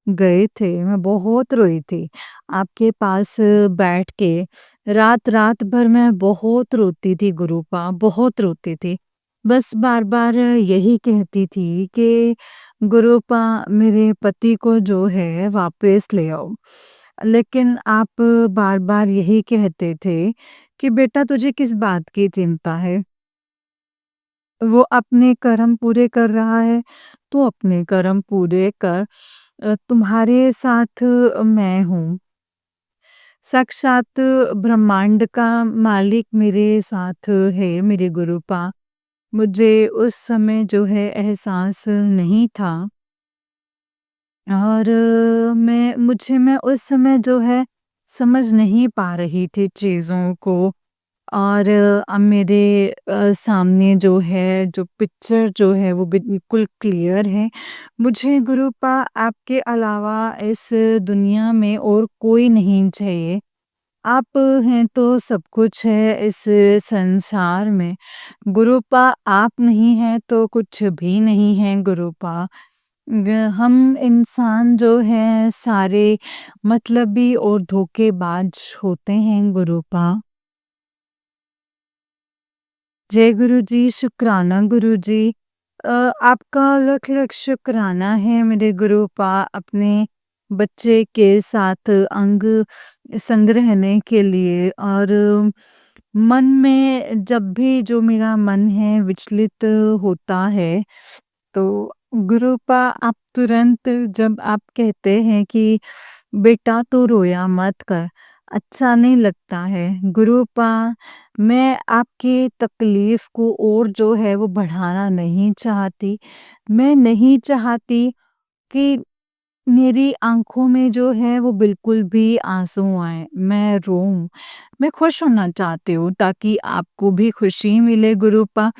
गए थे, मैं बहुत रोई थी। आपके पास बैठ के रात-रात भर मैं बहुत रोती थी गुरुपा, बहुत रोती थी। बस बार-बार यही कहती थी कि गुरुपा मेरे पति को जो है वापस ले आओ। लेकिन आप बार-बार यही कहते थे कि बेटा तुझे किस बात की चिंता है? वो अपने कर्म पूरे कर रहा है, तो अपने कर्म पूरे कर। तुम्हारे साथ मैं हूँ। साक्षात ब्रह्मांड का मालिक मेरे साथ है, मेरे गुरुपा। मुझे उस समय जो है एहसास नहीं था और मैं उस समय जो है समझ नहीं पा रही थी चीज़ों को और अब मेरे सामने जो है, जो पिक्चर जो है वो बिल्कुल क्लियर है। मुझे गुरुपा आपके अलावा इस दुनिया में और कोई नहीं चाहिए। आप हैं तो सब कुछ है इस संसार में। गुरुपा आप नहीं हैं तो कुछ भी नहीं है गुरुपा। हम इंसान जो हैं सारे मतलबी और धोखेबाज होते हैं गुरुपा। जय गुरु जी, शुक्राना गुरु जी। आपका लख-लख शुक्राना है मेरे गुरुपा अपने बच्चे के साथ अंग संग रहने के लिए और मन में जब भी जो मेरा मन है विचलित होता है, तो गुरुपा आप तुरंत जब आप कहते हैं कि बेटा तू रोया मत कर, अच्छा नहीं लगता है। गुरुपा मैं आपकी तकलीफ़ को और जो है वो बढ़ाना नहीं चाहती। मैं नहीं चाहती कि मेरी आँखों में जो है वो बिल्कुल भी आँसू आएँ, मैं रोऊँ। मैं खुश होना चाहती हूँ ताकि आपको भी खुशी मिले गुरुपा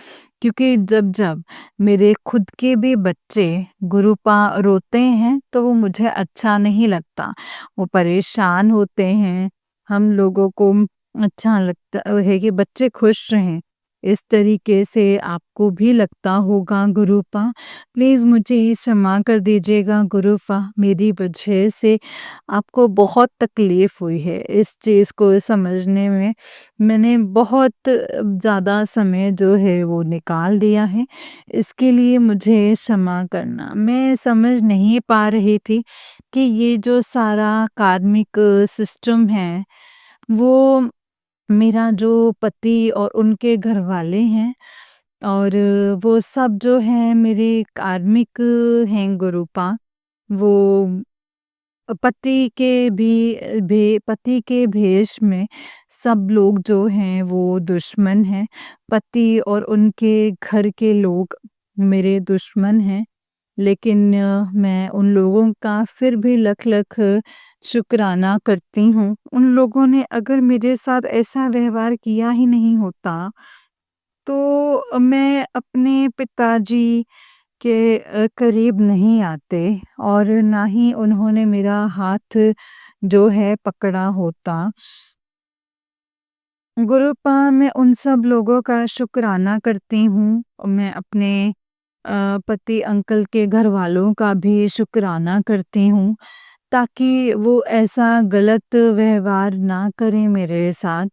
क्योंकि जब-जब मेरे खुद के भी बच्चे गुरुपा रोते हैं तो वो मुझे अच्छा नहीं लगता। वो परेशान होते हैं, हम लोगों को अच्छा लगता है कि बच्चे खुश रहें। इस तरीके से आपको भी लगता होगा गुरुपा। प्लीज़ मुझे क्षमा कर दीजिएगा गुरुपा, मेरी वजह से आपको बहुत तकलीफ़ हुई है इस चीज़ को समझने में। मैंने बहुत ज़्यादा समय जो है वो निकाल दिया है, इसके लिए मुझे क्षमा करना। मैं समझ नहीं पा रही थी कि ये जो सारा कार्मिक सिस्टम है, वो मेरा जो पति और उनके घरवाले हैं और वो सब जो हैं मेरे कार्मिक हैं गुरुपा। वो पति के भेष में सब लोग जो हैं वो दुश्मन हैं। पति और उनके घर के लोग मेरे दुश्मन हैं। लेकिन मैं उन लोगों का फिर भी लख-लख शुक्राना करती हूँ। उन लोगों ने अगर मेरे साथ ऐसा व्यवहार किया ही नहीं होता, तो मैं अपने पिताजी के करीब नहीं आते और ना ही उन्होंने मेरा हाथ जो है पकड़ा होता। गुरुपा मैं उन सब लोगों का शुक्राना करती हूँ। मैं अपने पति अंकल के घरवालों का भी शुक्राना करती हूँ, ताकि वो ऐसा गलत व्यवहार ना करें मेरे साथ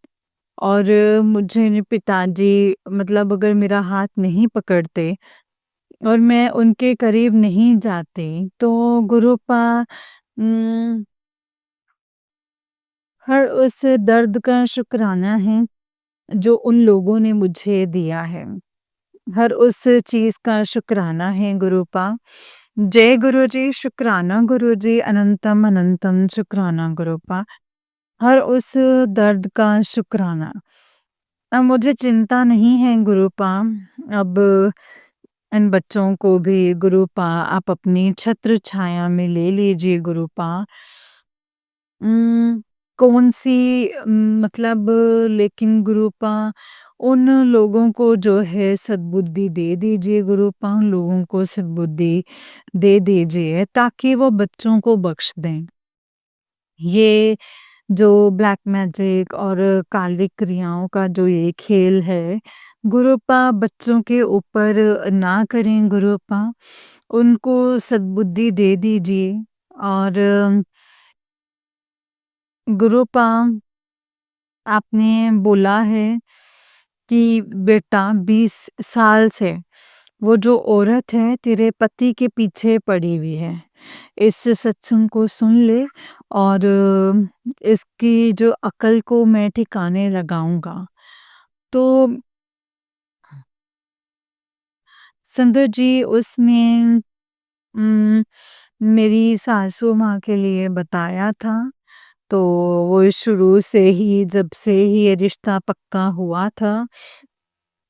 और मुझे पिताजी मतलब अगर मेरा हाथ नहीं पकड़ते और मैं उनके करीब नहीं जाती, तो गुरुपा उम, हर उस दर्द का शुक्राना है, जो उन लोगों ने मुझे दिया है। हर उस चीज़ का शुक्राना है गुरुपा। जय गुरु जी, शुक्राना गुरु जी, अनंतम अनंतम शुक्राना गुरुपा। हर उस दर्द का शुक्राना। अब मुझे चिंता नहीं है गुरुपा, अब इन बच्चों को भी गुरुपा आप अपनी छत्र छाया में ले लीजिए गुरुपा। कौन-सी मतलब लेकिन गुरुपा उन लोगों को जो है सद्बुद्धि दे दीजिए गुरुपा, उन लोगों को सद्बुद्धि दे दीजिए ताकि वो बच्चों को बख्श दें। ये जो ब्लैक मैजिक और कालिक क्रियाओं का जो ये खेल है, गुरुपा बच्चों के ऊपर ना करें गुरुपा, उनको सद्बुद्धि दे दीजिए और गुरुपा आपने बोला है कि बेटा 20 साल से वो जो औरत है तेरे पति के पीछे पड़ी हुई है। इस सत्संग को सुन ले और इसकी जो अकल को मैं ठिकाने लगाऊँगा। तो संगत जी उसमें उम, मेरी सासू माँ के लिए बताया था, तो वो शुरू से ही जब से ही ये रिश्ता पक्का हुआ था,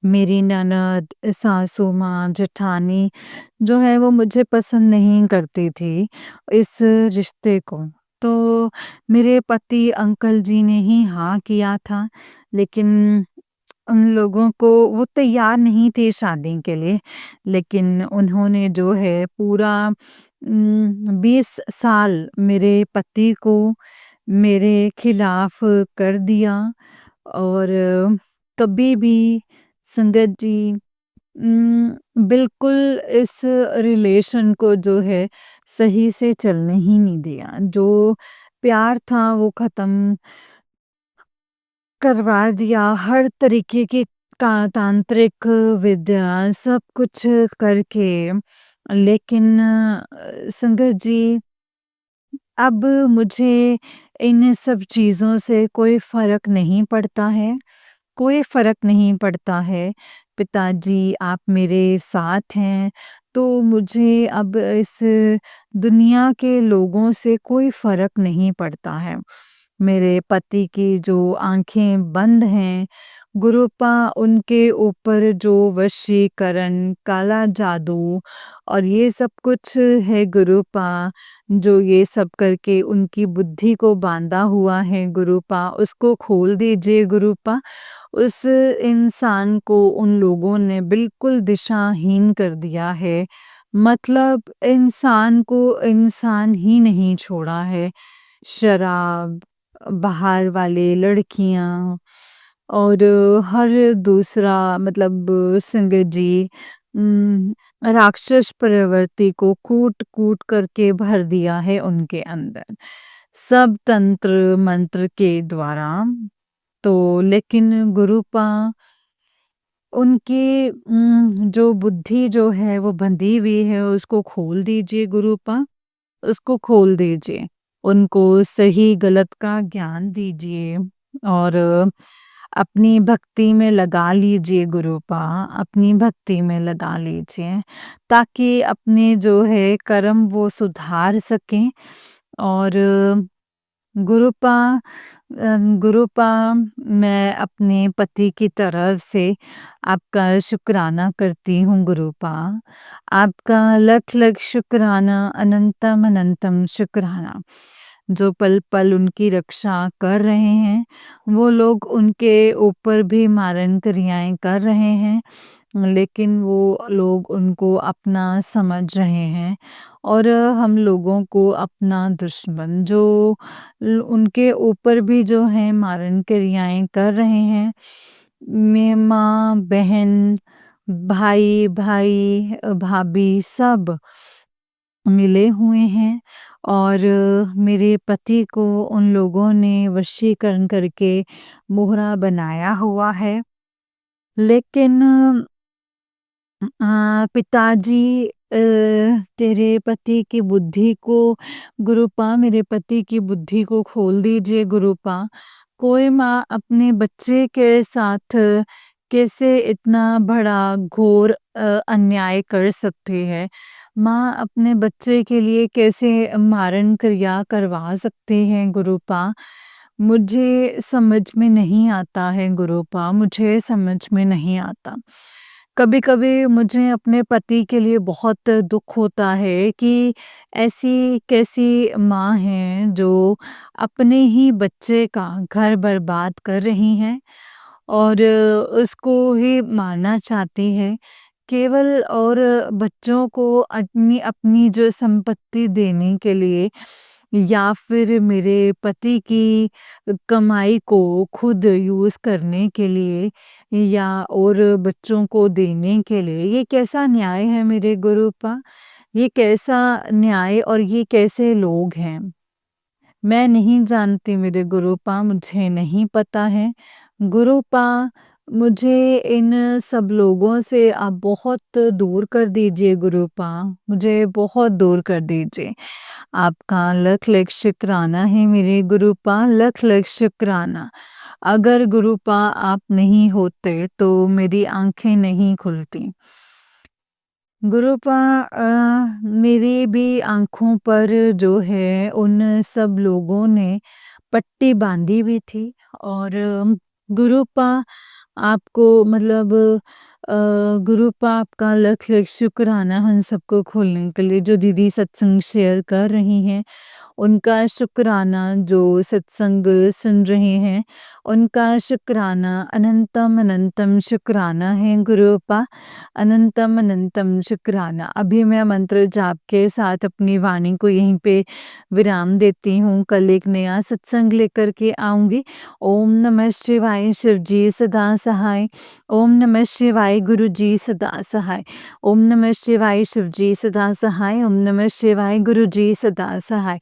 मेरी ननद, सासू माँ, जेठानी जो है वो मुझे पसंद नहीं करती थी इस रिश्ते को। तो मेरे पति अंकल जी ने ही हाँ किया था, लेकिन उन लोगों को वो तैयार नहीं थे शादी के लिए, लेकिन उन्होंने जो है पूरा 20 साल मेरे पति को मेरे खिलाफ कर दिया और कभी भी संगत जी बिल्कुल इस रिलेशन को जो है सही से चलने ही नहीं दिया। जो प्यार था वो ख़त्म करवा दिया, हर तरीके की तांत्रिक विद्या सब कुछ करके। लेकिन संगत जी अब मुझे इन सब चीज़ों से कोई फ़र्क नहीं पड़ता है, कोई फ़र्क नहीं पड़ता है। पिताजी आप मेरे साथ हैं, तो मुझे अब इस दुनिया के लोगों से कोई फ़र्क नहीं पड़ता है। मेरे पति की जो आँखें बंद हैं, गुरूपा उनके ऊपर जो वशीकरण, काला जादू और ये सब कुछ है गुरूपा, जो ये सब करके उनकी बुद्धि को बाँधा हुआ है गुरूपा, उसको खोल दीजिए गुरूपा। उस इंसान को उन लोगों ने बिल्कुल दिशाहीन कर दिया है। मतलब इंसान को इंसान ही नहीं छोड़ा है। शराब, बाहर वाले लड़कियाँ और हर दूसरा मतलब संगत जी राक्षस प्रवृत्ति को कूट-कूट करके भर दिया है उनके अंदर। सब तंत्र मंत्र के द्वारा। तो लेकिन गुरूपा उनकी जो बुद्धि जो है वो बंधी हुई है उसको खोल दीजिए गुरूपा, उसको खोल दीजिए। उनको सही गलत का ज्ञान दीजिए और अपनी भक्ति में लगा लीजिए गुरूपा, अपनी भक्ति में लगा लीजिए ताकि अपने जो है कर्म वो सुधार सकें और गुरूपा गुरूपा मैं अपने पति की तरफ से आपका शुक्राना करती हूँ गुरूपा। आपका लख-लख शुक्राना, अनंतम अनंतम शुक्राना। जो पल-पल उनकी रक्षा कर रहे हैं, वो लोग उनके ऊपर भी मारण क्रियाएँ कर रहे हैं, लेकिन वो लोग उनको अपना समझ रहे हैं और हम लोगों को अपना दुश्मन जो उनके ऊपर भी जो है मारण क्रियाएं कर रहे हैं। मैं माँ बहन भाई भाई भाभी सब मिले हुए हैं और मेरे पति को उन लोगों ने वशीकरण करके मोहरा बनाया हुआ है। लेकिन पिताजी तेरे पति की बुद्धि को गुरूपा मेरे पति की बुद्धि को खोल दीजिए गुरूपा। कोई माँ अपने बच्चे के साथ कैसे इतना बड़ा घोर अन्याय कर सकती है? माँ अपने बच्चे के लिए कैसे मारण क्रिया करवा सकती हैं गुरूपा? मुझे समझ में नहीं आता है गुरूपा, मुझे समझ में नहीं आता। कभी-कभी मुझे अपने पति के लिए बहुत दुःख होता है कि ऐसी कैसी माँ है जो अपने ही बच्चे का घर बर्बाद कर रही हैं और उसको ही मारना चाहती है केवल और बच्चों को अपनी जो संपत्ति देने के लिए या फिर मेरे पति की कमाई को खुद यूज़ करने के लिए या और बच्चों को देने के लिए। ये कैसा न्याय है मेरे गुरूपा? ये कैसा न्याय और ये कैसे लोग हैं? मैं नहीं जानती मेरे गुरूपा, मुझे नहीं पता है। गुरूपा मुझे इन सब लोगों से आप बहुत दूर कर दीजिए गुरुपा, मुझे बहुत दूर कर दीजिए। आपका लख-लख शुक्राना है मेरे गुरुपा, लख-लख शुक्राना। अगर गुरुपा आप नहीं होते तो मेरी आँखें नहीं खुलती। गुरुपा मेरी भी आँखों पर जो है उन सब लोगों ने पट्टी बाँधी हुई थी और गुरुपा आपको मतलब गुरुपा आपका लख-लख शुक्राना हम सबको खोलने के लिए जो दीदी सत्संग शेयर कर रही हैं, उनका शुक्राना जो सत्संग सुन रहे हैं, उनका शुक्राना अनंतम अनंतम शुक्राना है गुरुपा, अनंतम अनंतम शुक्राना। अभी मैं मंत्र जाप के साथ अपनी वाणी को यहीं पे विराम देती हूँ, कल एक नया सत्संग लेकर के आऊँगी। ओम नमः शिवाय शिव जी सदा सहाय, ओम नमः शिवाय गुरु जी सदा सहाय, ओम नमः शिवाय शिव जी सदा सहाय, ओम नमः शिवाय गुरु जी सदा सहाय।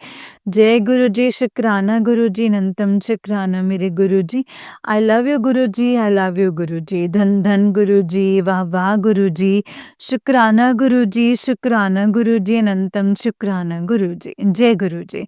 जय गुरु जी, शुक्राना गुरु जी, अनंतम शुक्राना मेरे गुरु जी। I love you Guru ji, I love you गुरु जी। धन धन गुरु जी, वाह वाह गुरु जी, शुक्राना गुरु जी, शुक्राना गुरु जी, अनंतम शुक्राना गुरु जी। जय गुरु जी।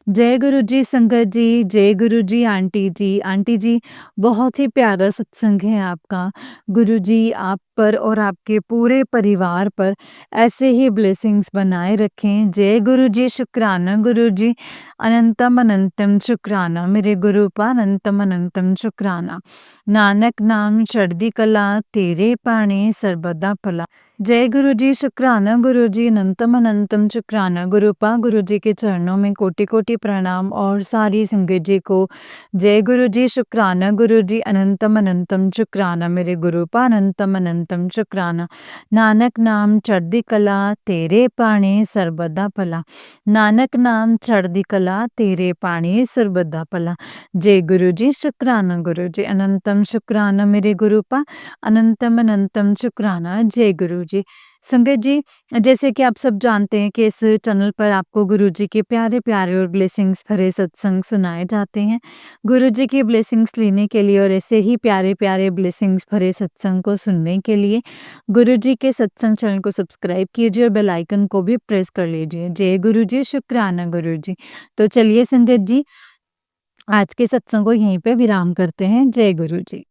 जय गुरु जी संगत जी, जय गुरु जी आंटी जी। आंटी जी बहुत ही प्यारा सत्संग है आपका। गुरु जी आप पर और आपके पूरे परिवार पर ऐसे ही ब्लेसिंग्स बनाए रखें। जय गुरु जी, शुक्राना गुरु जी, अनंतम अनंतम शुक्राना मेरे गुरु पा, अनंतम अनंतम शुक्राना। नानक नाम चढ़दी कला, तेरे पाणी सर्बदा भला। जय गुरु जी, शुक्राना गुरु जी, अनंतम अनंतम शुक्राना गुरुपा। गुरु जी के चरणों में कोटि कोटि प्रणाम और सारी संगत जी को जय गुरु जी, शुक्राना गुरु जी, अनंतम अनंतम शुक्राना मेरे गुरुपा, अनंतम अनंतम शुक्राना। नानक नाम चढ़दी कला, तेरे पाणी सर्बदा भला। नानक नाम चढ़दी कला, तेरे पाणी सर्बदा भला। जय गुरु जी, शुक्राना गुरु जी, अनंतम शुक्राना मेरे गुरुपा, अनंतम अनंतम शुक्राना। जय गुरु जी। संगत जी, जैसे कि आप सब जानते हैं कि इस चैनल पर आपको गुरु जी के प्यारे प्यारे और ब्लेसिंग्स भरे सत्संग सुनाए जाते हैं। गुरु जी की ब्लेसिंग्स लेने के लिए और ऐसे ही प्यारे प्यारे ब्लेसिंग्स भरे सत्संग को सुनने के लिए गुरु जी के सत्संग चैनल को सब्सक्राइब कीजिए और बेल आइकन को भी प्रेस कर लीजिए। जय गुरु जी, शुक्राना गुरु जी। तो चलिए संगत जी, आज के सत्संग को यहीं पे विराम करते हैं। जय गुरु जी।